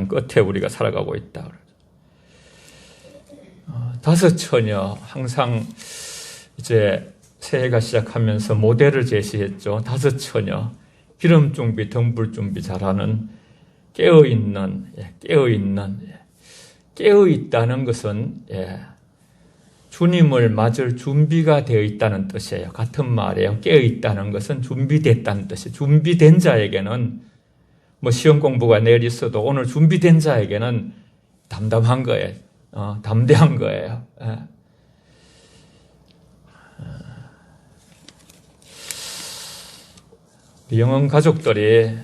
하는 끝에 우리가 살아가고 있다. 다섯 처녀, 항상 이제 새해가 시작하면서 모델을 제시했죠. 다섯 처녀, 기름 준비, 덤불 준비 잘하는, 깨어있다는 것은 주님을 맞을 준비가 되어 있다는 뜻이에요. 같은 말이에요. 깨어있다는 것은 준비됐다는 뜻이에요. 준비된 자에게는 뭐 시험 공부가 내일 있어도 오늘 준비된 자에게는 담담한 거예요. 담대한 거예요. 영혼 가족들이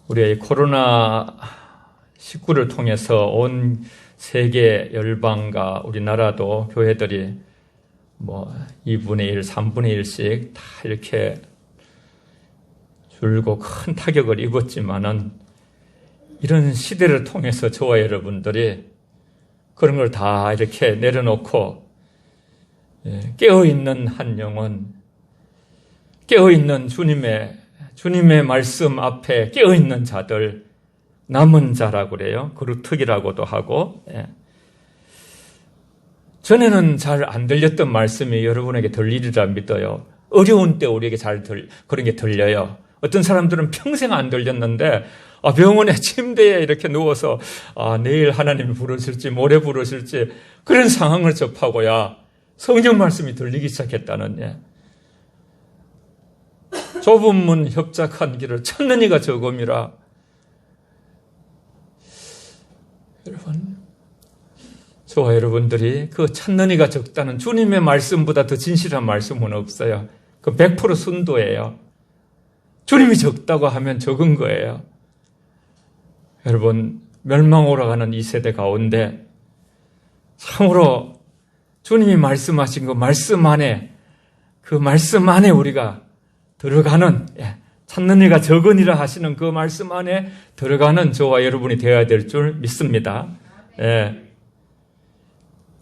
우리의 코로나19를 통해서 온 세계 열방과 우리나라도 교회들이 뭐 2분의 1, 3분의 1씩 다 이렇게 줄고 큰 타격을 입었지만은 이런 시대를 통해서 저와 여러분들이 그런 걸 다 이렇게 내려놓고 깨어있는 한 영혼, 깨어있는 주님의 말씀 앞에 깨어있는 자들, 남은 자라고 그래요. 그루특이라고도 하고. 전에는 잘 안 들렸던 말씀이 여러분에게 들리리라 믿어요. 어려운 때 우리에게 그런 게 들려요. 어떤 사람들은 평생 안 들렸는데 병원에 침대에 이렇게 누워서 내일 하나님이 부르실지 모레 부르실지 그런 상황을 접하고야 성경 말씀이 들리기 시작했다는. 좁은 문 협착한 길을 찾는 이가 적음이라. 여러분, 저와 여러분들이 그 찾는 이가 적다는 주님의 말씀보다 더 진실한 말씀은 없어요. 그 100% 순도예요. 주님이 적다고 하면 적은 거예요. 여러분, 멸망으로 가는 이 세대 가운데 참으로 주님이 말씀하신 그 말씀 안에 우리가 들어가는, 찾는 이가 적으니라 하시는 그 말씀 안에 들어가는 저와 여러분이 되어야 될 줄 믿습니다.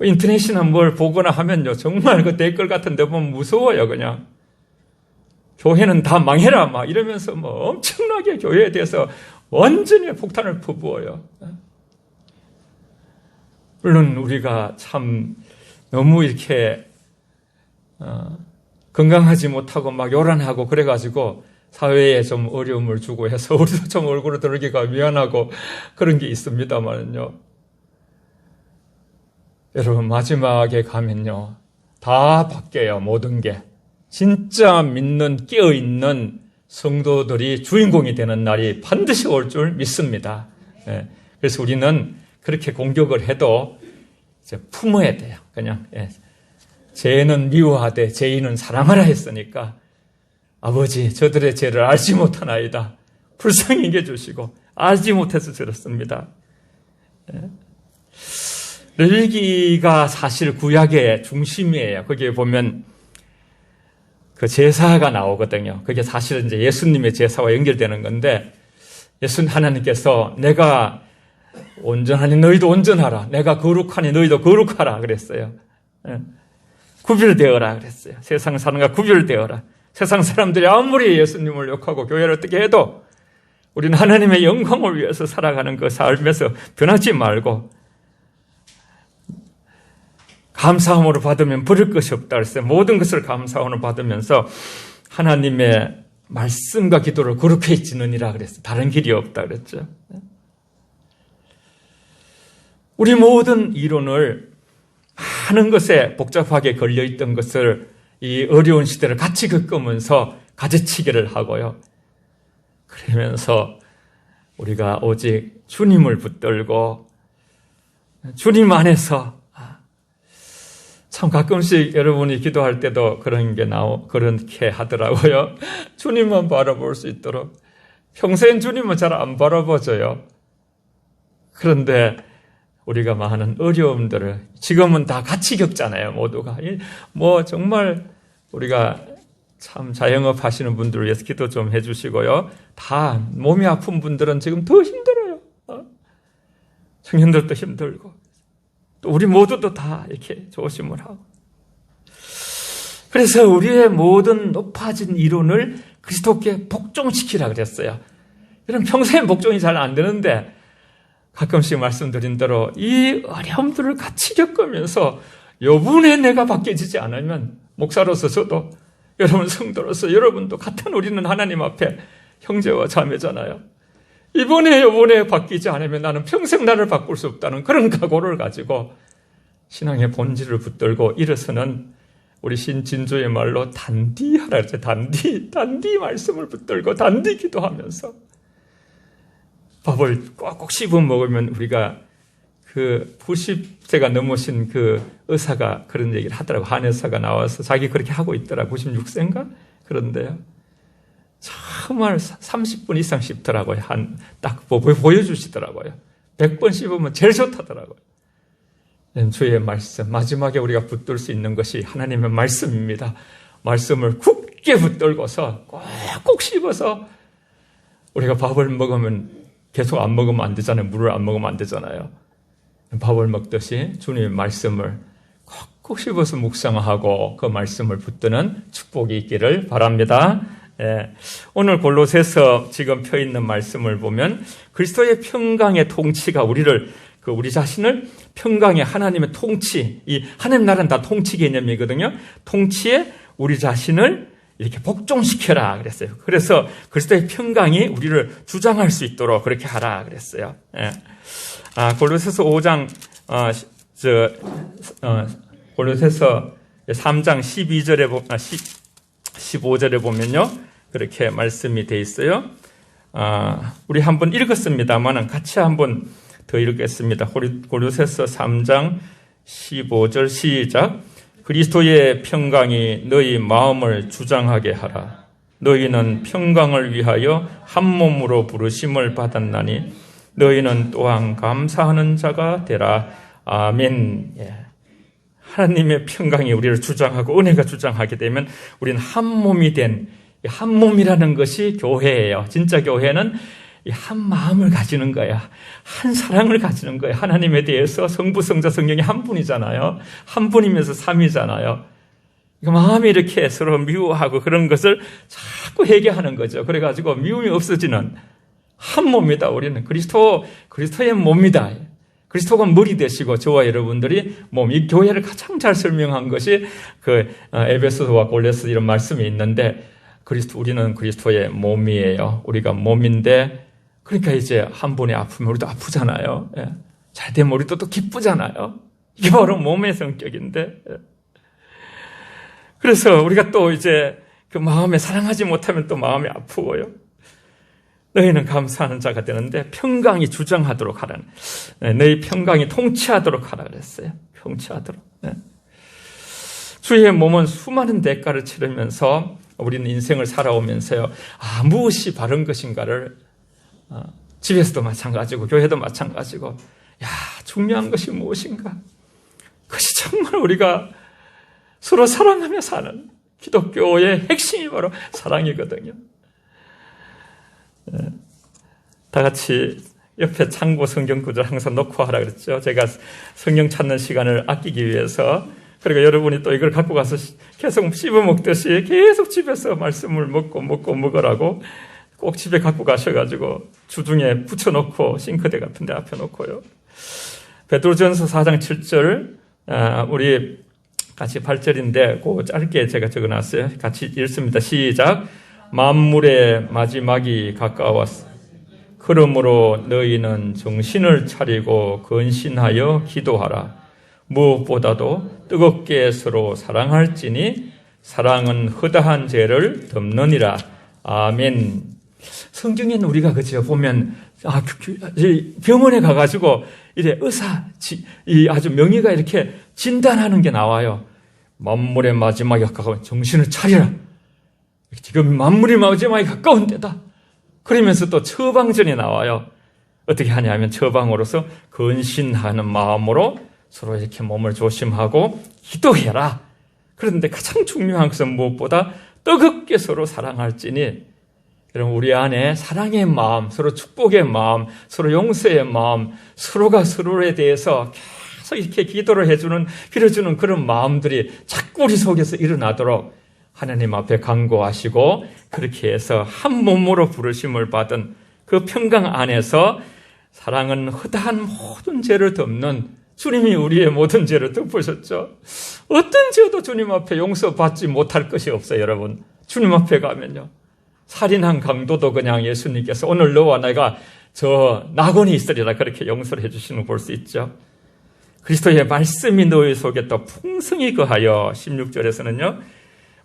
인터넷이나 뭘 보거나 하면요, 정말 그 댓글 같은 데 보면 무서워요, 그냥. 교회는 다 망해라, 막 이러면서 뭐 엄청나게 교회에 대해서 완전히 폭탄을 퍼부어요. 물론 우리가 참 너무 이렇게 건강하지 못하고 막 요란하고 그래가지고 사회에 좀 어려움을 주고 해서 우리도 좀 얼굴을 들기가 미안하고 그런 게 있습니다만요. 여러분, 마지막에 가면요, 다 바뀌어요, 모든 게. 진짜 믿는 깨어있는 성도들이 주인공이 되는 날이 반드시 올 줄 믿습니다. 그래서 우리는 그렇게 공격을 해도 이제 품어야 돼요. 그냥 죄는 미워하되 죄인은 사랑하라 했으니까 아버지, 저들의 죄를 알지 못하나이다. 불쌍히 여겨주시고 알지 못해서 저렇습니다. 레위기가 사실 구약의 중심이에요. 거기에 보면 그 제사가 나오거든요. 그게 사실은 이제 예수님의 제사와 연결되는 건데, 하나님께서 내가 온전하니 너희도 온전하라, 내가 거룩하니 너희도 거룩하라 그랬어요. 구별되어라 그랬어요. 세상 사람과 구별되어라. 세상 사람들이 아무리 예수님을 욕하고 교회를 어떻게 해도 우리는 하나님의 영광을 위해서 살아가는 그 삶에서 변하지 말고 감사함으로 받으면 버릴 것이 없다 그랬어요. 모든 것을 감사함으로 받으면서 하나님의 말씀과 기도를 거룩해지느니라 그랬어요. 다른 길이 없다 그랬죠. 우리 모든 이론을 많은 것에 복잡하게 걸려있던 것을 이 어려운 시대를 같이 겪으면서 가지치기를 하고요. 그러면서 우리가 오직 주님을 붙들고 주님 안에서, 참 가끔씩 여러분이 기도할 때도 그렇게 하더라고요. 주님만 바라볼 수 있도록. 평소엔 주님은 잘 안 바라보져요. 그런데 우리가 많은 어려움들을 지금은 다 같이 겪잖아요, 모두가. 뭐 정말 우리가 참 자영업 하시는 분들을 위해서 기도 좀 해주시고요. 다 몸이 아픈 분들은 지금 더 힘들어요. 청년들도 힘들고. 또 우리 모두도 다 이렇게 조심을 하고. 그래서 우리의 모든 높아진 이론을 그리스도께 복종시키라 그랬어요. 이런 평소에 목종이 잘 안 되는데 가끔씩 말씀드린 대로 이 어려움들을 같이 겪으면서 요번에 내가 바뀌어지지 않으면 목사로서 저도 여러분 성도로서 여러분도 같은 우리는 하나님 앞에 형제와 자매잖아요. 요번에 바뀌지 않으면 나는 평생 나를 바꿀 수 없다는 그런 각오를 가지고 신앙의 본질을 붙들고 일어서는 우리 신진조의 말로 단디하라 그랬죠. 단디 말씀을 붙들고 단디 기도하면서 밥을 꼭꼭 씹어 먹으면 우리가 그 90세가 넘으신 그 의사가 그런 얘기를 하더라고. 한 의사가 나와서 자기 그렇게 하고 있더라. 96세인가? 그런데요. 정말 30분 이상 씹더라고요. 딱 보여주시더라고요. 100번 씹으면 제일 좋다더라고요. 주의 말씀, 마지막에 우리가 붙들 수 있는 것이 하나님의 말씀입니다. 말씀을 굳게 붙들고서 꼭꼭 씹어서 우리가 밥을 먹으면 계속 안 먹으면 안 되잖아요. 물을 안 먹으면 안 되잖아요. 밥을 먹듯이 주님의 말씀을 꼭꼭 씹어서 묵상하고 그 말씀을 붙드는 축복이 있기를 바랍니다. 예. 오늘 골로새서 지금 펴 있는 말씀을 보면 그리스도의 평강의 통치가 우리 자신을 평강의 하나님의 통치, 이 하나님 나라는 다 통치 개념이거든요. 통치에 우리 자신을 이렇게 복종시켜라 그랬어요. 그래서 그리스도의 평강이 우리를 주장할 수 있도록 그렇게 하라 그랬어요. 예. 골로새서 5장, 골로새서 3장 15절에 보면요. 그렇게 말씀이 되어 있어요. 우리 한번 읽었습니다만 같이 한번 더 읽겠습니다. 골로새서 3장 15절 시작. 그리스도의 평강이 너희 마음을 주장하게 하라. 너희는 평강을 위하여 한 몸으로 부르심을 받았나니 너희는 또한 감사하는 자가 되라. 아멘. 예. 하나님의 평강이 우리를 주장하고 은혜가 주장하게 되면 우리는 한 몸이 된, 한 몸이라는 것이 교회예요. 진짜 교회는 한 마음을 가지는 거야. 한 사랑을 가지는 거야. 하나님에 대해서 성부, 성자, 성령이 한 분이잖아요. 한 분이면서 삼이잖아요. 마음이 이렇게 서로 미워하고 그런 것을 자꾸 회개하는 거죠. 그래가지고 미움이 없어지는 한 몸이다. 우리는 그리스도의 몸이다. 그리스도가 머리 되시고 저와 여러분들이 몸, 이 교회를 가장 잘 설명한 것이 그 에베소서와 골로새 이런 말씀이 있는데 우리는 그리스도의 몸이에요. 우리가 몸인데 그러니까 이제 한 분이 아프면 우리도 아프잖아요. 예. 잘 되면 우리도 또 기쁘잖아요. 이게 바로 몸의 성격인데. 예. 그래서 우리가 또 이제 그 마음에 사랑하지 못하면 또 마음이 아프고요. 너희는 감사하는 자가 되는데 평강이 주장하도록 하라는. 예. 너희 평강이 통치하도록 하라 그랬어요. 통치하도록. 예. 주의 몸은 수많은 대가를 치르면서 우리는 인생을 살아오면서요. 무엇이 바른 것인가를 집에서도 마찬가지고 교회도 마찬가지고 중요한 것이 무엇인가? 그것이 정말 우리가 서로 사랑하며 사는 기독교의 핵심이 바로 사랑이거든요. 다 같이 옆에 참고 성경 구절 항상 놓고 하라 그랬죠. 제가 성경 찾는 시간을 아끼기 위해서 그리고 여러분이 또 이걸 갖고 가서 계속 씹어 먹듯이 계속 집에서 말씀을 먹으라고 꼭 집에 갖고 가셔가지고 주둥이에 붙여놓고 싱크대 같은 데 앞에 놓고요. 베드로전서 4장 7절 우리 같이 8절인데 그 짧게 제가 적어놨어요. 같이 읽습니다. 시작. 만물의 마지막이 가까웠어. 그러므로 너희는 정신을 차리고 근신하여 기도하라. 무엇보다도 뜨겁게 서로 사랑할지니 사랑은 허다한 죄를 덮느니라. 아멘. 성경에는 우리가 그죠 보면 병원에 가가지고 이래 아주 명의가 이렇게 진단하는 게 나와요. 만물의 마지막에 가까운 정신을 차리라. 지금 만물의 마지막에 가까운 때다. 그러면서 또 처방전이 나와요. 어떻게 하냐면 처방으로서 근신하는 마음으로 서로 이렇게 몸을 조심하고 기도해라. 그런데 가장 중요한 것은 무엇보다 뜨겁게 서로 사랑할지니 여러분 우리 안에 사랑의 마음, 서로 축복의 마음, 서로 용서의 마음, 서로가 서로에 대해서 계속 이렇게 기도를 빌어주는 그런 마음들이 자꾸 우리 속에서 일어나도록 하나님 앞에 간구하시고 그렇게 해서 한 몸으로 부르심을 받은 그 평강 안에서 사랑은 허다한 모든 죄를 덮는 주님이 우리의 모든 죄를 덮으셨죠. 어떤 죄도 주님 앞에 용서받지 못할 것이 없어요, 여러분. 주님 앞에 가면요. 살인한 강도도 그냥 예수님께서 오늘 너와 내가 저 낙원이 있으리라 그렇게 용서를 해주시는 걸 볼 수 있죠. 그리스도의 말씀이 너희 속에 또 풍성히 거하여 16절에서는요.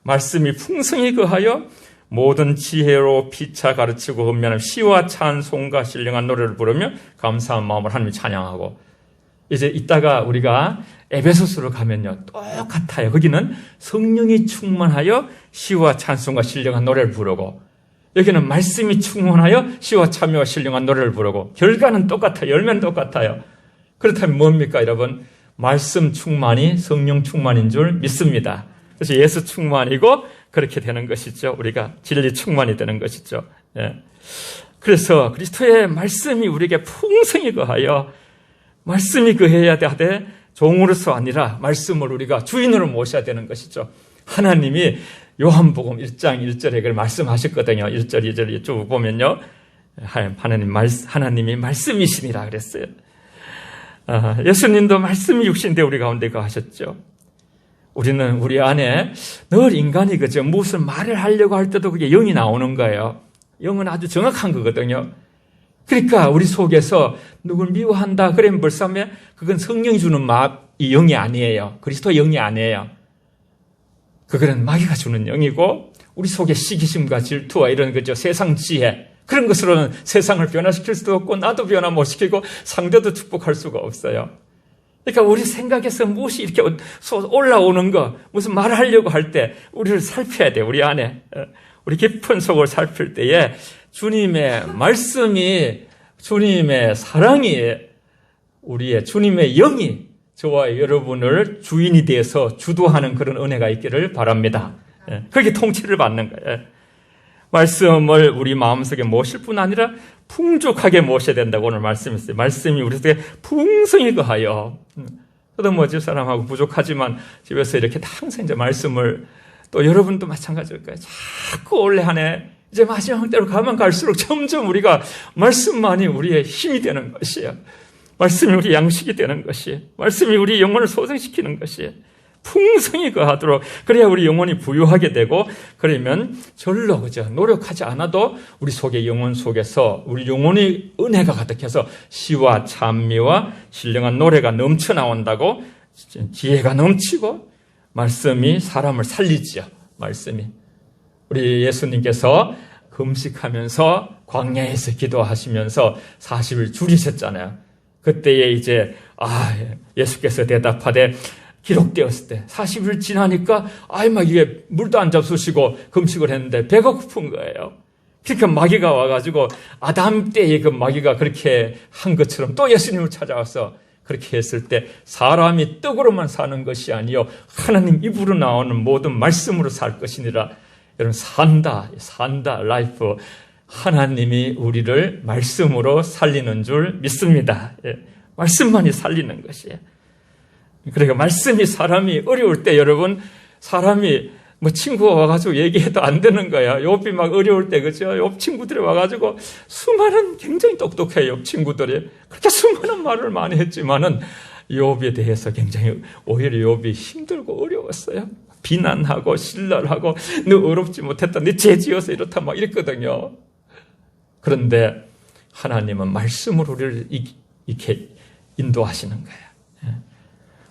말씀이 풍성히 거하여 모든 지혜로 피차 가르치고 흠면하며 시와 찬송과 신령한 노래를 부르며 감사한 마음으로 하나님을 찬양하고 이제 이따가 우리가 에베소서로 가면요. 똑같아요. 거기는 성령이 충만하여 시와 찬송과 신령한 노래를 부르고 여기는 말씀이 충만하여 시와 참여와 신령한 노래를 부르고 결과는 똑같아요. 열매는 똑같아요. 그렇다면 뭡니까 여러분? 말씀 충만이 성령 충만인 줄 믿습니다. 그래서 예수 충만이고 그렇게 되는 것이죠. 우리가 진리 충만이 되는 것이죠. 예. 그래서 그리스도의 말씀이 우리에게 풍성히 거하여 말씀이 거해야 하되 종으로서 아니라 말씀을 우리가 주인으로 모셔야 되는 것이죠. 하나님이 요한복음 1장 1절에 그걸 말씀하셨거든요. 1절, 2절 쭉 보면요. 하나님이 말씀이시니라 그랬어요. 예수님도 말씀이 육신되 우리 가운데 거하셨죠. 우리는 우리 안에 늘 인간이 그죠. 무슨 말을 하려고 할 때도 그게 영이 나오는 거예요. 영은 아주 정확한 거거든요. 그러니까 우리 속에서 누굴 미워한다 그러면 벌써 그건 성령이 주는 이 영이 아니에요. 그리스도 영이 아니에요. 그거는 마귀가 주는 영이고 우리 속에 시기심과 질투와 이런 거죠. 세상 지혜 그런 것으로는 세상을 변화시킬 수도 없고 나도 변화 못 시키고 상대도 축복할 수가 없어요. 그러니까 우리 생각에서 무엇이 이렇게 올라오는 거 무슨 말을 하려고 할 때 우리를 살펴야 돼. 우리 안에 우리 깊은 속을 살필 때에 주님의 말씀이 주님의 사랑이 우리의 주님의 영이 저와 여러분을 주인이 되어서 주도하는 그런 은혜가 있기를 바랍니다. 그게 통치를 받는 거예요. 말씀을 우리 마음속에 모실 뿐 아니라 풍족하게 모셔야 된다고 오늘 말씀했어요. 말씀이 우리 속에 풍성히 거하여. 저도 뭐 집사람하고 부족하지만 집에서 이렇게 항상 이제 말씀을 또 여러분도 마찬가지일 거예요. 자꾸 올해 한 해 이제 마지막 때로 가면 갈수록 점점 우리가 말씀만이 우리의 힘이 되는 것이에요. 말씀이 우리 양식이 되는 것이에요. 말씀이 우리 영혼을 소생시키는 것이에요. 풍성히 거하도록 그래야 우리 영혼이 부유하게 되고 그러면 절로 그죠 노력하지 않아도 우리 속의 영혼 속에서 우리 영혼이 은혜가 가득해서 시와 찬미와 신령한 노래가 넘쳐 나온다고 지혜가 넘치고 말씀이 사람을 살리지요. 말씀이 우리 예수님께서 금식하면서 광야에서 기도하시면서 40일 줄이셨잖아요. 그때에 이제 예수께서 대답하되 기록되었을 때 40일 지나니까 막 이게 물도 안 잡수시고 금식을 했는데 배가 고픈 거예요. 그러니까 마귀가 와가지고 아담 때의 그 마귀가 그렇게 한 것처럼 또 예수님을 찾아와서 그렇게 했을 때 사람이 떡으로만 사는 것이 아니요 하나님 입으로 나오는 모든 말씀으로 살 것이니라. 여러분 산다 라이프 하나님이 우리를 말씀으로 살리는 줄 믿습니다. 말씀만이 살리는 것이에요. 그러니까 말씀이 사람이 어려울 때 여러분 사람이 뭐 친구가 와가지고 얘기해도 안 되는 거야. 욥이 막 어려울 때 그죠? 욥 친구들이 와가지고 수많은 굉장히 똑똑해요. 욥 친구들이 그렇게 수많은 말을 많이 했지만은 욥에 대해서 굉장히 오히려 욥이 힘들고 어려웠어요. 비난하고 신랄하고 너 어렵지 못했다. 너 죄지어서 이렇다 막 이랬거든요. 그런데 하나님은 말씀으로 우리를 이렇게 인도하시는 거예요.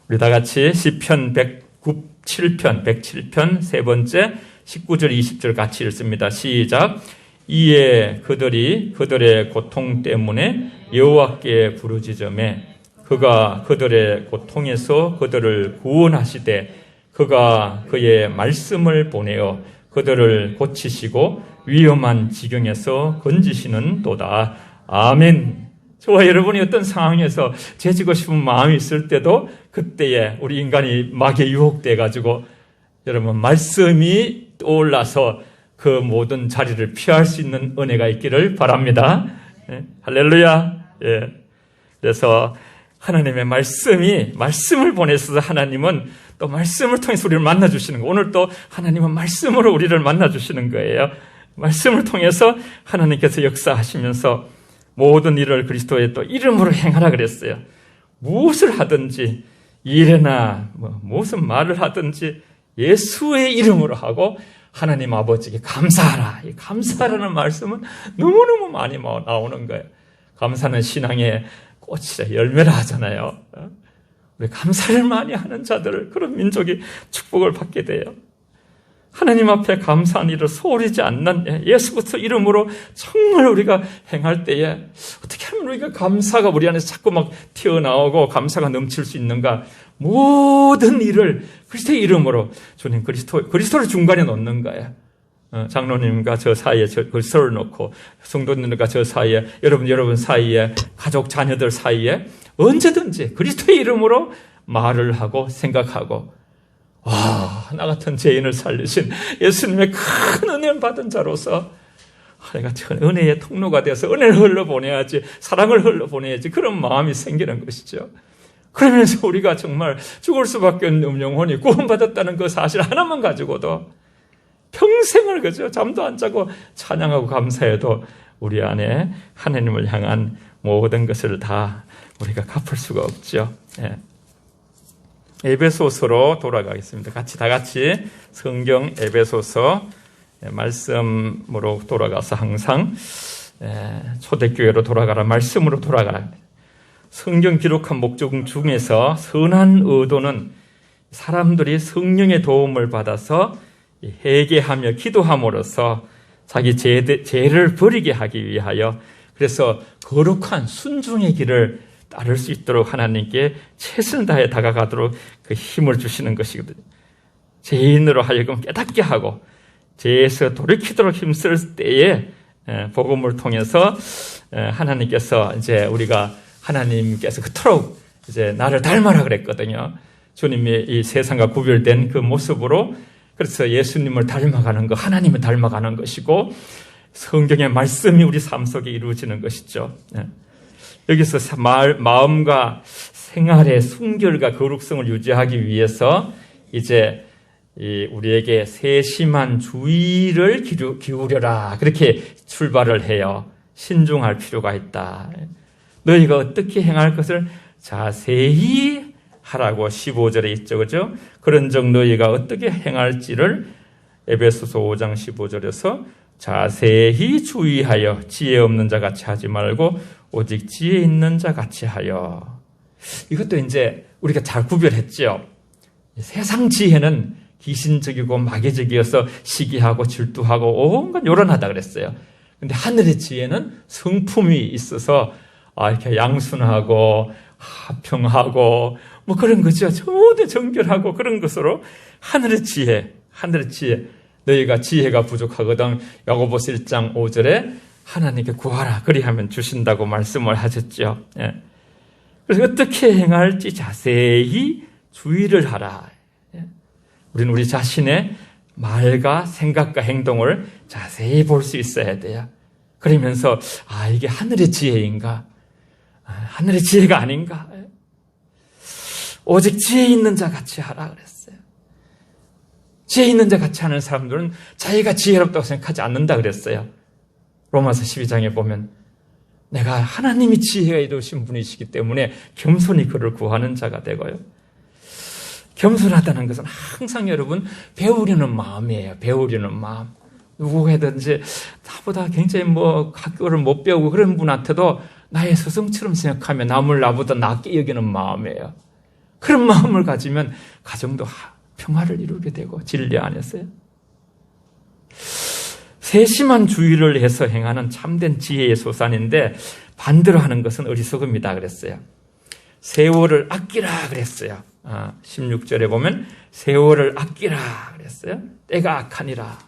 우리 다 같이 시편 107편 세 번째 19절 20절 같이 읽습니다. 시작. 이에 그들의 고통 때문에 여호와께 부르짖으매 그가 그들의 고통에서 그들을 구원하시되 그가 그의 말씀을 보내어 그들을 고치시고 위험한 지경에서 건지시는 도다. 아멘. 저와 여러분이 어떤 상황에서 죄지고 싶은 마음이 있을 때도 그때에 우리 인간이 마귀에 유혹돼 가지고 여러분 말씀이 떠올라서 그 모든 자리를 피할 수 있는 은혜가 있기를 바랍니다. 할렐루야. 그래서 하나님의 말씀을 보내셔서 하나님은 또 말씀을 통해서 우리를 만나주시는 거예요. 오늘 또 하나님은 말씀으로 우리를 만나주시는 거예요. 말씀을 통해서 하나님께서 역사하시면서 모든 일을 그리스도의 또 이름으로 행하라 그랬어요. 무엇을 하든지 일이나 무슨 말을 하든지 예수의 이름으로 하고 하나님 아버지께 감사하라. 이 감사하라는 말씀은 너무너무 많이 나오는 거예요. 감사는 신앙의 꽃이라 열매라 하잖아요. 우리 감사를 많이 하는 자들, 그런 민족이 축복을 받게 돼요. 하나님 앞에 감사한 일을 소홀히지 않는 예수부터 이름으로 정말 우리가 행할 때에 어떻게 하면 우리가 감사가 우리 안에서 자꾸 막 튀어나오고 감사가 넘칠 수 있는가? 모든 일을 그리스도의 이름으로 주님 그리스도를 중간에 놓는 거예요. 장로님과 저 사이에 그리스도를 놓고 성도님과 저 사이에 여러분 사이에 가족 자녀들 사이에 언제든지 그리스도의 이름으로 말을 하고 생각하고 나 같은 죄인을 살리신 예수님의 큰 은혜 받은 자로서 내가 은혜의 통로가 되어서 은혜를 흘러보내야지, 사랑을 흘러보내야지, 그런 마음이 생기는 것이죠. 그러면서 우리가 정말 죽을 수밖에 없는 영혼이 구원받았다는 그 사실 하나만 가지고도 평생을 그죠? 잠도 안 자고 찬양하고 감사해도 우리 안에 하나님을 향한 모든 것을 다 우리가 갚을 수가 없죠. 에베소서로 돌아가겠습니다. 다 같이 성경 에베소서 말씀으로 돌아가서 항상 초대교회로 돌아가라, 말씀으로 돌아가라. 성경 기록한 목적 중에서 선한 의도는 사람들이 성령의 도움을 받아서 회개하며 기도함으로써 자기 죄를 버리게 하기 위하여, 그래서 거룩한 순종의 길을 따를 수 있도록 하나님께 최선을 다해 다가가도록 그 힘을 주시는 것이거든요. 죄인으로 하여금 깨닫게 하고 죄에서 돌이키도록 힘쓸 때에 복음을 통해서 하나님께서 이제 우리가 하나님께서 그토록 이제 나를 닮아라 그랬거든요. 주님이 이 세상과 구별된 그 모습으로, 그래서 예수님을 닮아가는 것, 하나님을 닮아가는 것이고 성경의 말씀이 우리 삶 속에 이루어지는 것이죠. 여기서 마음과 생활의 순결과 거룩성을 유지하기 위해서 이제 우리에게 세심한 주의를 기울여라, 그렇게 출발을 해요. 신중할 필요가 있다. 너희가 어떻게 행할 것을 자세히 하라고 15절에 있죠. 그죠? 그런즉 너희가 어떻게 행할지를 에베소서 5장 15절에서 자세히 주의하여 지혜 없는 자 같이 하지 말고 오직 지혜 있는 자 같이 하여. 이것도 이제 우리가 잘 구별했죠. 세상 지혜는 기신적이고 마귀적이어서 시기하고 질투하고 온갖 요란하다 그랬어요. 근데 하늘의 지혜는 성품이 있어서 이렇게 양순하고 화평하고 뭐 그런 거죠. 모두 정결하고 그런 것으로 하늘의 지혜. 너희가 지혜가 부족하거든 야고보서 1장 5절에 하나님께 구하라, 그리하면 주신다고 말씀을 하셨죠. 그래서 어떻게 행할지 자세히 주의를 하라. 우리는 우리 자신의 말과 생각과 행동을 자세히 볼 수 있어야 돼요. 그러면서 이게 하늘의 지혜인가? 하늘의 지혜가 아닌가? 오직 지혜 있는 자 같이 하라 그랬어요. 지혜 있는 자 같이 하는 사람들은 자기가 지혜롭다고 생각하지 않는다 그랬어요. 로마서 12장에 보면 내가 하나님이 지혜가 이루신 분이시기 때문에 겸손히 그를 구하는 자가 되고요. 겸손하다는 것은 항상 여러분 배우려는 마음이에요. 배우려는 마음. 누구든지 나보다 굉장히 학교를 못 배우고 그런 분한테도 나의 스승처럼 생각하며 남을 나보다 낫게 여기는 마음이에요. 그런 마음을 가지면 가정도 평화를 이루게 되고 진리 안에서요. 세심한 주의를 해서 행하는 참된 지혜의 소산인데 반대로 하는 것은 어리석음이다 그랬어요. 세월을 아끼라 그랬어요. 16절에 보면 세월을 아끼라 그랬어요. 때가 악하니라.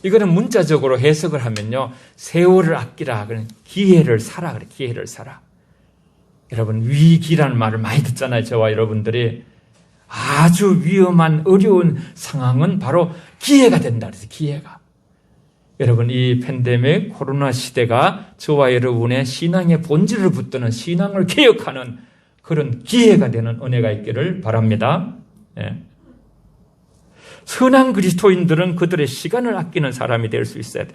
이거는 문자적으로 해석을 하면요, 세월을 아끼라, 그런 기회를 사라 그래. 기회를 사라. 여러분 위기라는 말을 많이 듣잖아요. 저와 여러분들이. 아주 위험한 어려운 상황은 바로 기회가 된다 그래서 기회가. 여러분 이 팬데믹 코로나 시대가 저와 여러분의 신앙의 본질을 붙드는 신앙을 개혁하는 그런 기회가 되는 은혜가 있기를 바랍니다. 선한 그리스도인들은 그들의 시간을 아끼는 사람이 될 수 있어야 돼.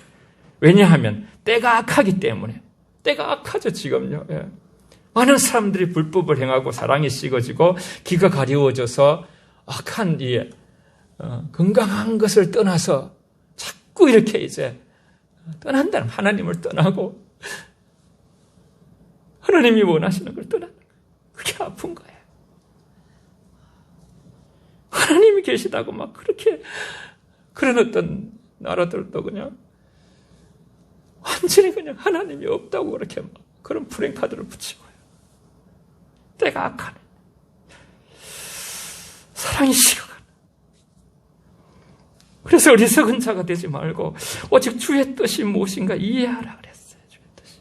왜냐하면 때가 악하기 때문에. 때가 악하죠, 지금요. 예. 많은 사람들이 불법을 행하고 사랑이 식어지고 귀가 가리워져서 악한 건강한 것을 떠나서 자꾸 이렇게 이제 떠난다는, 하나님을 떠나고 하나님이 원하시는 걸 떠나는 거예요. 그게 아픈 거예요. 하나님이 계시다고 막 그렇게 그런 어떤 나라들도 그냥 완전히 그냥 하나님이 없다고 그렇게 막 그런 프랭카드를 붙이고요. 때가 악하네. 사랑이 식어가네. 그래서 어리석은 자가 되지 말고 오직 주의 뜻이 무엇인가 이해하라 그랬어요. 주의 뜻이.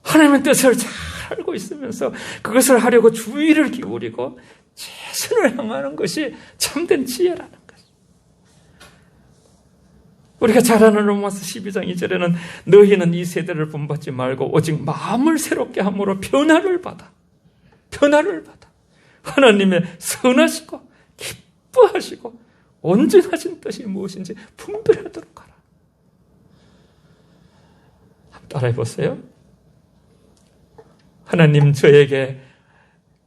하나님의 뜻을 잘 알고 있으면서 그것을 하려고 주의를 기울이고 최선을 향하는 것이 참된 지혜라는 것이. 우리가 잘 아는 로마서 12장 2절에는 너희는 이 세대를 본받지 말고 오직 마음을 새롭게 함으로 변화를 받아. 하나님의 선하시고 기뻐하시고 온전하신 뜻이 무엇인지 분별하도록 하라. 한번 따라해 보세요. 하나님 저에게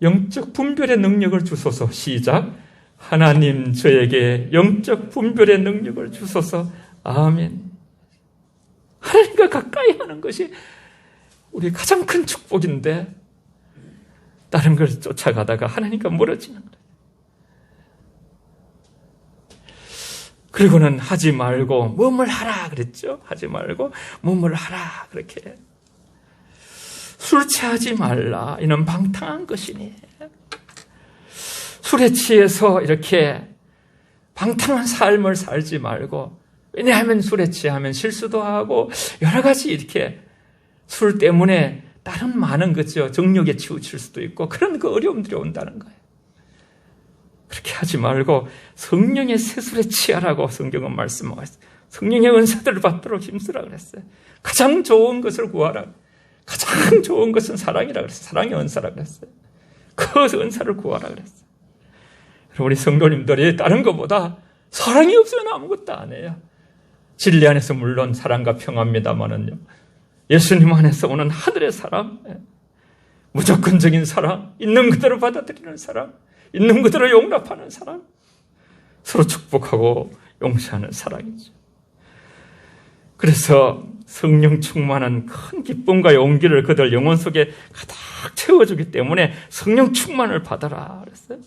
영적 분별의 능력을 주소서. 시작. 하나님 저에게 영적 분별의 능력을 주소서. 아멘. 하나님과 가까이 하는 것이 우리 가장 큰 축복인데 다른 걸 쫓아가다가 하나님과 멀어지는 거예요. 그리고는 하지 말고 뭐뭘 하라 그랬죠. 하지 말고 뭐뭘 하라 그렇게. 술 취하지 말라. 이는 방탕한 것이니. 술에 취해서 이렇게 방탕한 삶을 살지 말고, 왜냐하면 술에 취하면 실수도 하고 여러 가지 이렇게 술 때문에 다른 많은 거죠. 정욕에 치우칠 수도 있고 그런 그 어려움들이 온다는 거예요. 그렇게 하지 말고 성령의 세술에 취하라고 성경은 말씀하고 있어요. 성령의 은사들을 받도록 힘쓰라 그랬어요. 가장 좋은 것을 구하라. 가장 좋은 것은 사랑이라 그랬어요. 사랑의 은사라 그랬어요. 그 은사를 구하라 그랬어요. 우리 성도님들이 다른 것보다 사랑이 없으면 아무것도 안 해요. 진리 안에서 물론 사랑과 평화입니다만은요. 예수님 안에서 오는 하늘의 사랑, 무조건적인 사랑, 있는 그대로 받아들이는 사랑, 있는 그대로 용납하는 사랑, 서로 축복하고 용서하는 사랑이죠. 그래서 성령 충만한 큰 기쁨과 용기를 그들 영혼 속에 가득 채워주기 때문에 성령 충만을 받아라 그랬어요.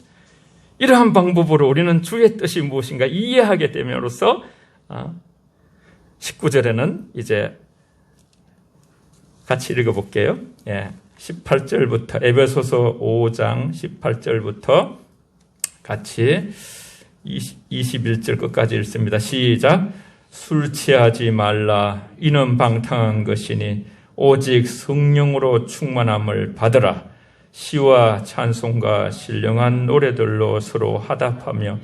이러한 방법으로 우리는 주의 뜻이 무엇인가 이해하게 됨으로써 19절에는 이제 같이 읽어볼게요. 18절부터 에베소서 5장 18절부터 같이 21절 끝까지 읽습니다. 시작. 술 취하지 말라. 이는 방탕한 것이니 오직 성령으로 충만함을 받으라. 시와 찬송과 신령한 노래들로 서로 화답하며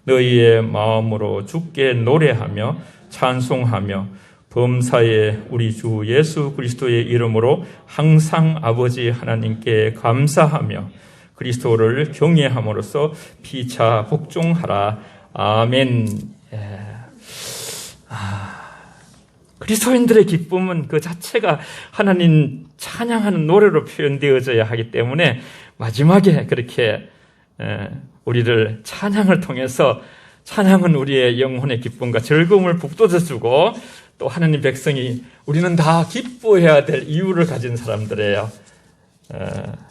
너희의 마음으로 주께 노래하며 찬송하며 범사에 우리 주 예수 그리스도의 이름으로 항상 아버지 하나님께 감사하며 그리스도를 경외함으로써 피차 복종하라. 아멘. 그리스도인들의 기쁨은 그 자체가 하나님 찬양하는 노래로 표현되어져야 하기 때문에 마지막에 그렇게 우리를 찬양을 통해서 찬양은 우리의 영혼의 기쁨과 즐거움을 북돋아주고 또 하나님 백성이 우리는 다 기뻐해야 될 이유를 가진 사람들이에요.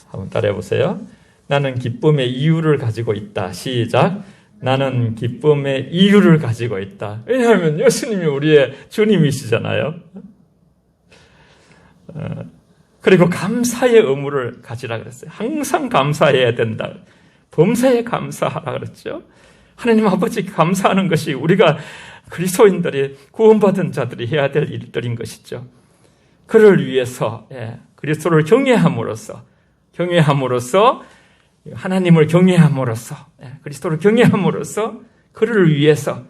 한번 따라해 보세요. 나는 기쁨의 이유를 가지고 있다. 시작. 나는 기쁨의 이유를 가지고 있다. 왜냐하면 예수님이 우리의 주님이시잖아요. 그리고 감사의 의무를 가지라 그랬어요. 항상 감사해야 된다. 범사에 감사하라 그랬죠. 하나님 아버지께 감사하는 것이 우리가 그리스도인들이 구원받은 자들이 해야 될 일들인 것이죠. 그를 위해서 그리스도를 경외함으로써 하나님을 경외함으로써 그리스도를 경외함으로써 그를 위해서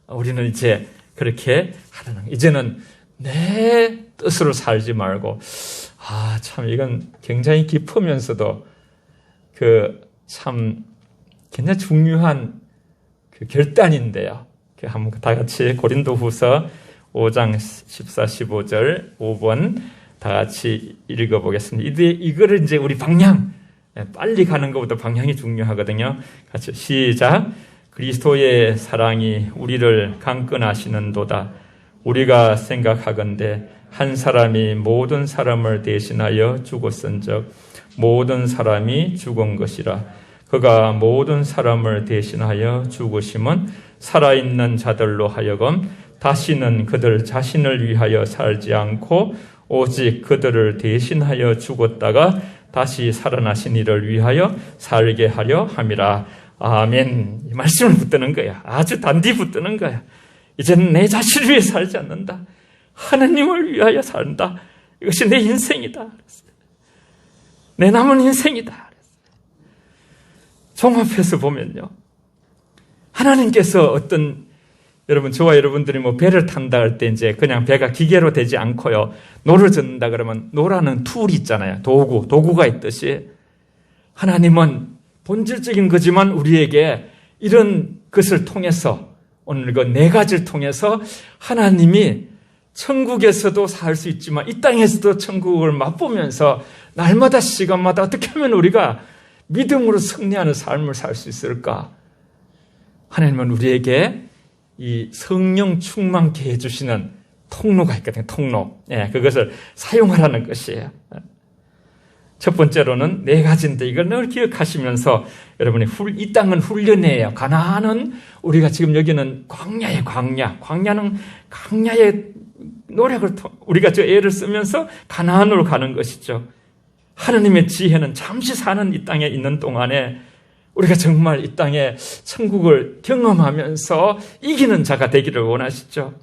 우리는 이제 그렇게 하는 이제는 내 뜻으로 살지 말고 참 이건 굉장히 깊으면서도 참 굉장히 중요한 그 결단인데요. 한번 다 같이 고린도후서 5장 14, 15절, 5번 다 같이 읽어보겠습니다. 이거를 이제 우리 방향, 빨리 가는 것보다 방향이 중요하거든요. 같이 시작. 그리스도의 사랑이 우리를 강권하시는도다. 우리가 생각하건대 한 사람이 모든 사람을 대신하여 죽었은즉 모든 사람이 죽은 것이라. 그가 모든 사람을 대신하여 죽으심은 살아있는 자들로 하여금 다시는 그들 자신을 위하여 살지 않고 오직 그들을 대신하여 죽었다가 다시 살아나신 이를 위하여 살게 하려 함이라. 아멘. 이 말씀을 붙드는 거야. 아주 단디 붙드는 거야. 이제는 내 자신을 위해 살지 않는다. 하나님을 위하여 산다. 이것이 내 인생이다. 내 남은 인생이다. 종합해서 보면요. 하나님께서 여러분, 저와 여러분들이 배를 탄다 할 때 이제 그냥 배가 기계로 되지 않고요. 노를 젓는다 그러면 노라는 툴이 있잖아요. 도구가 있듯이. 하나님은 본질적인 거지만 우리에게 이런 것을 통해서 오늘 그 네 가지를 통해서 하나님이 천국에서도 살 수 있지만 이 땅에서도 천국을 맛보면서 날마다 시간마다 어떻게 하면 우리가 믿음으로 승리하는 삶을 살 수 있을까? 하나님은 우리에게 이 성령 충만케 해주시는 통로가 있거든요. 통로. 그것을 사용하라는 것이에요. 첫 번째로는 네 가지인데 이걸 늘 기억하시면서 여러분이 이 땅은 훈련이에요. 가나안은 우리가 지금 여기는 광야의 광야. 광야는 광야의 노력을 우리가 저 애를 쓰면서 가나안으로 가는 것이죠. 하나님의 지혜는 잠시 사는 이 땅에 있는 동안에 우리가 정말 이 땅에 천국을 경험하면서 이기는 자가 되기를 원하시죠.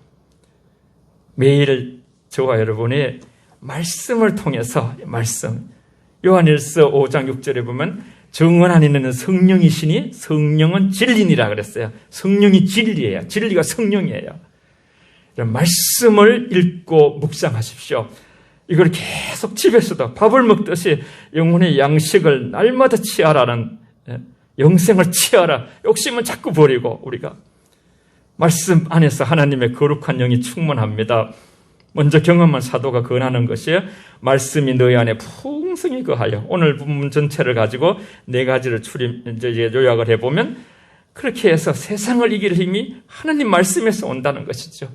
매일 저와 여러분이 말씀을 통해서 요한일서 5장 6절에 보면 정언한 이는 성령이시니 성령은 진리니라 그랬어요. 성령이 진리예요. 진리가 성령이에요. 이런 말씀을 읽고 묵상하십시오. 이걸 계속 집에서도 밥을 먹듯이 영혼의 양식을 날마다 취하라는, 영생을 취하라. 욕심은 자꾸 버리고 우리가 말씀 안에서 하나님의 거룩한 영이 충만합니다. 먼저 경험한 사도가 권하는 것이에요. 말씀이 너희 안에 풍성히 거하여. 오늘 본문 전체를 가지고 네 가지를 요약을 해보면 그렇게 해서 세상을 이길 힘이 하나님 말씀에서 온다는 것이죠.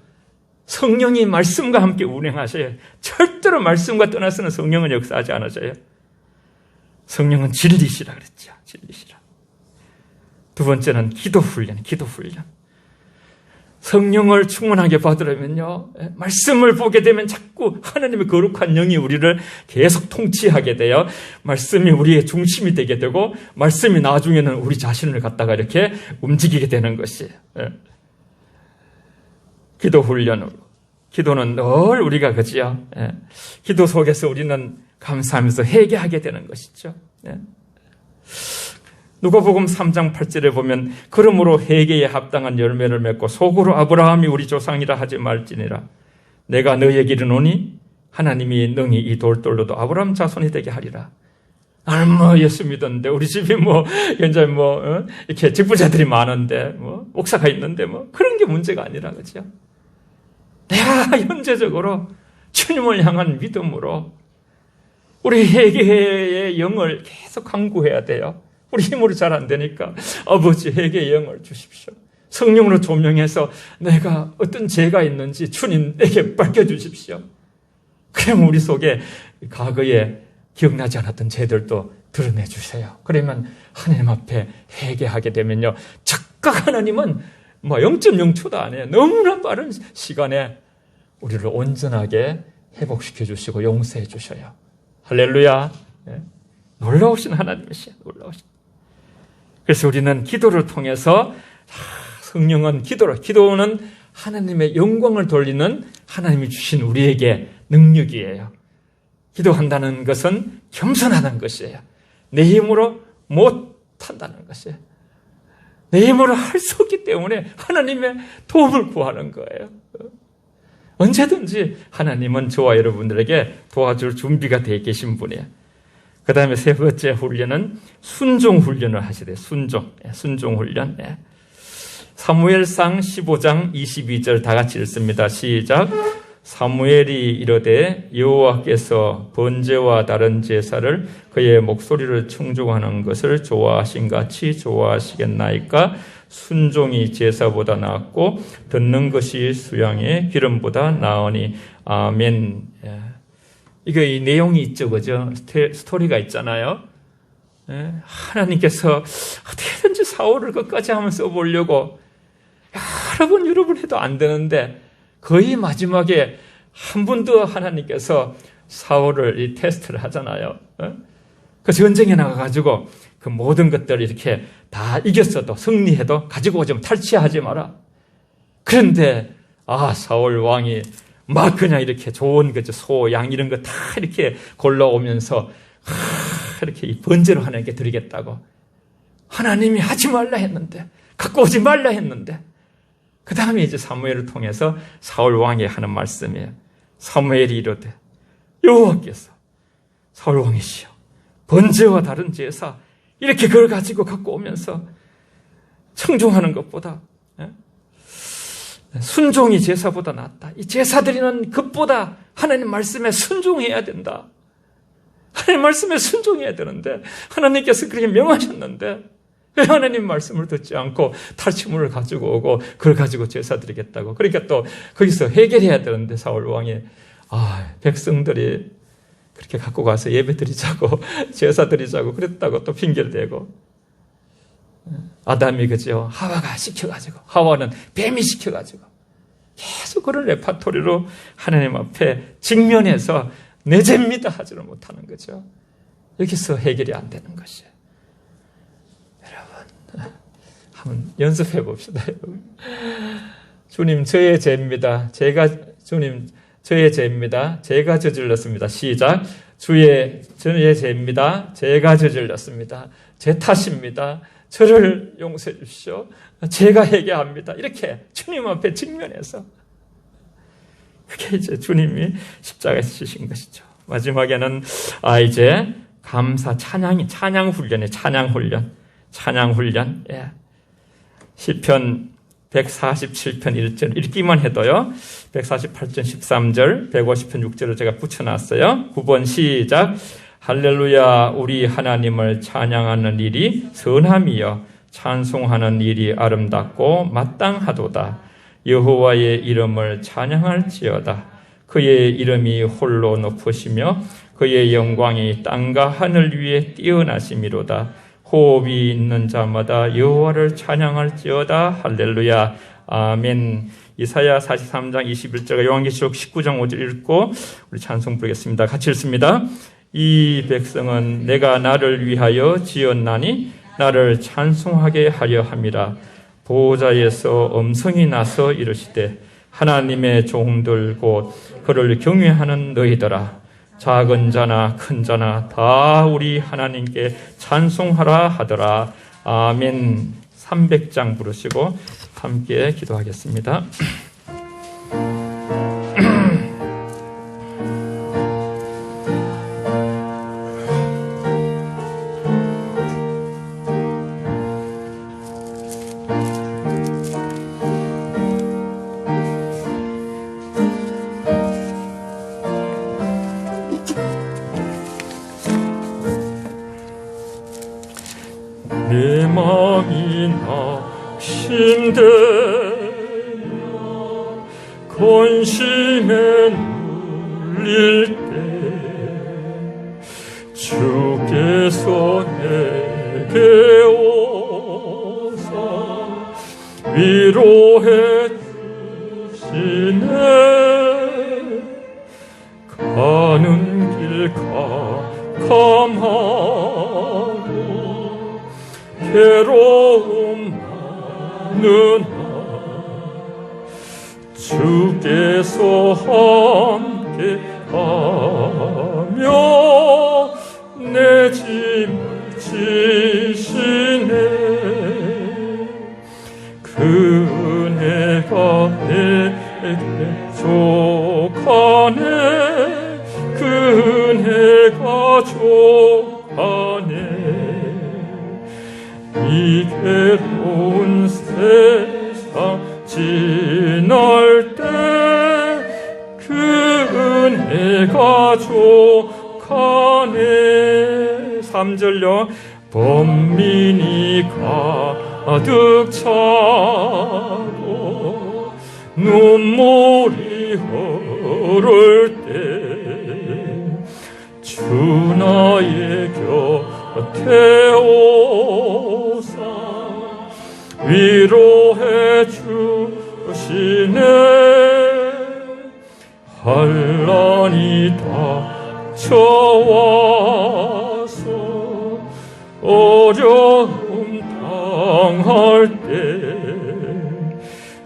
성령이 말씀과 함께 운행하셔요. 절대로 말씀과 떠나서는 성령은 역사하지 않으셔요. 성령은 진리시라 그랬죠. 진리시라. 두 번째는 기도 훈련. 성령을 충만하게 받으려면요, 말씀을 보게 되면 자꾸 하나님의 거룩한 영이 우리를 계속 통치하게 돼요. 말씀이 우리의 중심이 되게 되고, 말씀이 나중에는 우리 자신을 갖다가 이렇게 움직이게 되는 것이에요. 기도 훈련으로. 기도는 늘 우리가 그지요. 기도 속에서 우리는 감사하면서 회개하게 되는 것이죠. 누가복음 3장 8절에 보면 그러므로 회개에 합당한 열매를 맺고 속으로 아브라함이 우리 조상이라 하지 말지니라. 내가 너희에게 이르노니 하나님이 능히 이 돌돌로도 아브라함 자손이 되게 하리라. 나는 예수 믿었는데 우리 집이 현재 이렇게 직부자들이 많은데 목사가 있는데 그런 게 문제가 아니라 그죠? 내가 현재적으로 주님을 향한 믿음으로 우리 회개의 영을 계속 강구해야 돼요. 우리 힘으로 잘 안 되니까 아버지 회개의 영을 주십시오. 성령으로 조명해서 내가 어떤 죄가 있는지 주님에게 밝혀주십시오. 그러면 우리 속에 과거에 기억나지 않았던 죄들도 드러내주세요. 그러면 하나님 앞에 회개하게 되면요, 즉각 하나님은 0.0초도 안 해요. 너무나 빠른 시간에 우리를 온전하게 회복시켜 주시고 용서해 주셔요. 할렐루야. 놀라우신 하나님이시요. 놀라우신. 그래서 우리는 기도를 통해서 성령은 기도는 하나님의 영광을 돌리는 하나님이 주신 우리에게 능력이에요. 기도한다는 것은 겸손하다는 것이에요. 내 힘으로 못한다는 것이에요. 내 힘으로 할 수 없기 때문에 하나님의 도움을 구하는 거예요. 언제든지 하나님은 저와 여러분들에게 도와줄 준비가 되어 계신 분이에요. 그 다음에 세 번째 훈련은 순종 훈련을 하셔야 돼요. 순종 훈련. 사무엘상 15장 22절 다 같이 읽습니다. 시작. 사무엘이 이르되 여호와께서 번제와 다른 제사를 그의 목소리를 청중하는 것을 좋아하신 같이 좋아하시겠나이까? 순종이 제사보다 낫고 듣는 것이 수양의 기름보다 나으니. 아멘. 이거 이 내용이 있죠, 그죠? 스토리가 있잖아요. 하나님께서 어떻게든지 사울을 끝까지 한번 써보려고 여러 번 해도 안 되는데 거의 마지막에 한 번 더 하나님께서 사울을 이 테스트를 하잖아요. 그 전쟁에 나가가지고 그 모든 것들을 이렇게 다 이겼어도 승리해도 가지고 오지 탈취하지 마라. 그런데 사울 왕이 막 그냥 이렇게 좋은 거죠. 소, 양 이런 거 다 이렇게 골라오면서 이렇게 이 번제로 하나님께 드리겠다고. 하나님이 하지 말라 했는데, 갖고 오지 말라 했는데, 그 다음에 이제 사무엘을 통해서 사울 왕이 하는 말씀이에요. 사무엘이 이르되 여호와께서 사울 왕이시여 번제와 다른 제사 이렇게 그걸 가지고 갖고 오면서 청종하는 것보다 순종이 제사보다 낫다. 이 제사 드리는 것보다 하나님 말씀에 순종해야 된다. 하나님 말씀에 순종해야 되는데 하나님께서 그렇게 명하셨는데 왜 하나님 말씀을 듣지 않고 탈취물을 가지고 오고 그걸 가지고 제사 드리겠다고. 그러니까 또 거기서 해결해야 되는데 사울 왕이 백성들이 그렇게 갖고 가서 예배 드리자고 제사 드리자고 그랬다고 또 핑계를 대고 아담이 그죠? 하와가 시켜가지고 하와는 뱀이 시켜가지고 계속 그런 레파토리로 하나님 앞에 직면해서 내 죄입니다 하지를 못하는 거죠. 여기서 해결이 안 되는 것이에요. 여러분 한번 연습해 봅시다. 주님 저의 죄입니다. 주님 저의 죄입니다. 제가 저질렀습니다. 시작. 저의 죄입니다. 제가 저질렀습니다. 제 탓입니다. 저를 용서해 주십시오. 제가 회개합니다. 이렇게 주님 앞에 직면해서 그게 이제 주님이 십자가에서 지신 것이죠. 마지막에는 이제 감사 찬양 훈련이에요. 찬양 훈련. 예. 시편 147편 1절 읽기만 해도요. 148편 13절, 150편 6절을 제가 붙여놨어요. 9번 시작. 할렐루야 우리 하나님을 찬양하는 일이 선함이여 찬송하는 일이 아름답고 마땅하도다. 여호와의 이름을 찬양할지어다. 그의 이름이 홀로 높으시며 그의 영광이 땅과 하늘 위에 뛰어나심이로다. 호흡이 있는 자마다 여호와를 찬양할지어다. 할렐루야. 아멘. 이사야 43장 21절과 요한계시록 19장 5절 읽고 우리 찬송 부르겠습니다. 같이 읽습니다. 이 백성은 내가 나를 위하여 지었나니 나를 찬송하게 하려 함이라. 보호자에서 음성이 나서 이르시되 하나님의 종들 곧 그를 경외하는 너희더라. 작은 자나 큰 자나 다 우리 하나님께 찬송하라 하더라. 아멘. 300장 부르시고 함께 기도하겠습니다. 내 마음이 낙심되어 근심에 눌릴 때 주께서 내게 오사 위로해 주시네. 가는 길 캄캄하고 괴로움 많으나 주께서 함께 하며 내 짐을 지시네. 그 은혜가 내게 족하네. 그 은혜가 족하네. 이 괴로운 세상 지날 때 그 은혜가 족하네. 3절요. 범민이 가득 차고 눈물이 흐를 때 주 나의 곁에 오사 위로해 주시네. 환난이 닥쳐와서 어려움 당할 때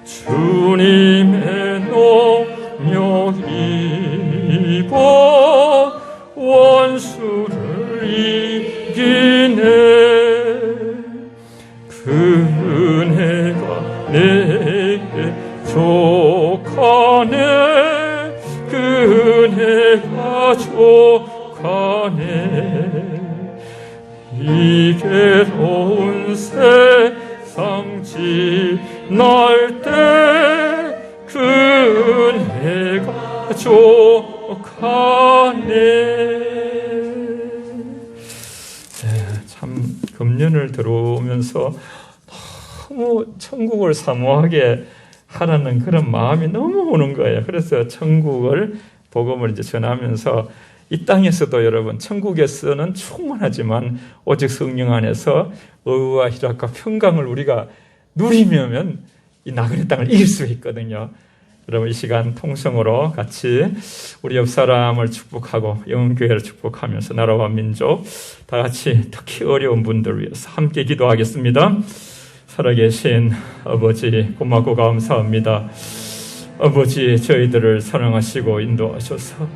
주님의 능력 입어 원수를 이기네. 그 은혜가 내게 족하네. 그 은혜가 족하네. 이 괴로운 세상 지날 때 그 은혜가 족하네. 참 금년을 들어오면서 너무 천국을 사모하게 하라는 그런 마음이 너무 오는 거예요. 그래서 천국을 복음을 이제 전하면서 이 땅에서도 여러분 천국에서는 충만하지만 오직 성령 안에서 의와 희락과 평강을 우리가 누리면 이 나그네 땅을 이길 수 있거든요. 여러분 이 시간 통성으로 같이 우리 옆 사람을 축복하고 영혼교회를 축복하면서 나라와 민족 다 같이 특히 어려운 분들을 위해서 함께 기도하겠습니다. 살아계신 아버지 고맙고 감사합니다. 아버지 저희들을 사랑하시고 인도하셔서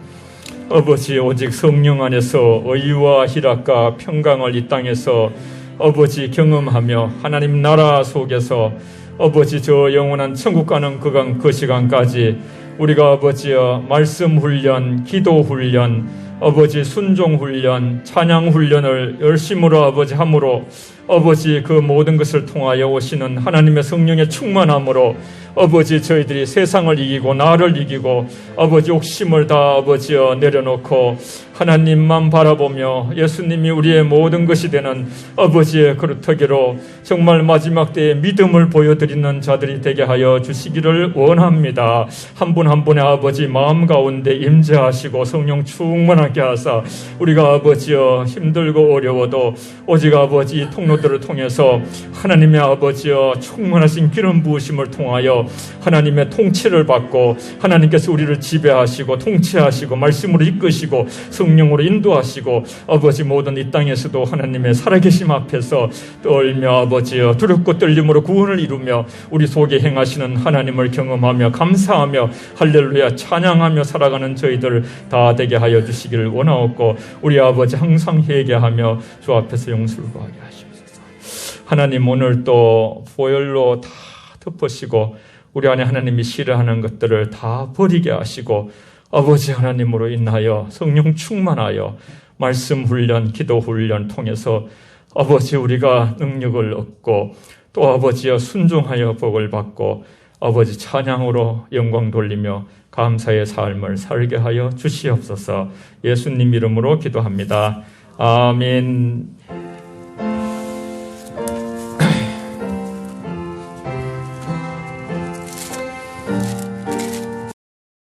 아버지 오직 성령 안에서 의와 희락과 평강을 이 땅에서 아버지 경험하며 하나님 나라 속에서 아버지 저 영원한 천국 가는 그 시간까지 우리가 아버지여 말씀 훈련, 기도 훈련, 아버지 순종 훈련, 찬양 훈련을 열심으로 아버지 함으로 아버지 그 모든 것을 통하여 오시는 하나님의 성령의 충만함으로 아버지 저희들이 세상을 이기고 나를 이기고 아버지 욕심을 다 아버지여 내려놓고 하나님만 바라보며 예수님이 우리의 모든 것이 되는 아버지의 그릇하기로 정말 마지막 때에 믿음을 보여드리는 자들이 되게 하여 주시기를 원합니다. 한 분 한 분의 아버지 마음 가운데 임재하시고 성령 충만하게 하사 우리가 아버지여 힘들고 어려워도 오직 아버지 이 통로들을 통해서 하나님의 아버지여 충만하신 기름 부으심을 통하여 하나님의 통치를 받고 하나님께서 우리를 지배하시고 통치하시고 말씀으로 이끄시고 성령으로 인도하시고 아버지 모든 이 땅에서도 하나님의 살아계심 앞에서 떨며 아버지여 두렵고 떨림으로 구원을 이루며 우리 속에 행하시는 하나님을 경험하며 감사하며 할렐루야 찬양하며 살아가는 저희들 다 되게 하여 주시기를 원하옵고 우리 아버지 항상 회개하며 주 앞에서 용서를 구하게 하시옵소서. 하나님 오늘 또 보혈로 다 덮으시고 우리 안에 하나님이 싫어하는 것들을 다 버리게 하시고 아버지 하나님으로 인하여 성령 충만하여 말씀 훈련, 기도 훈련 통해서 아버지 우리가 능력을 얻고 또 아버지여 순종하여 복을 받고 아버지 찬양으로 영광 돌리며 감사의 삶을 살게 하여 주시옵소서. 예수님 이름으로 기도합니다. 아멘.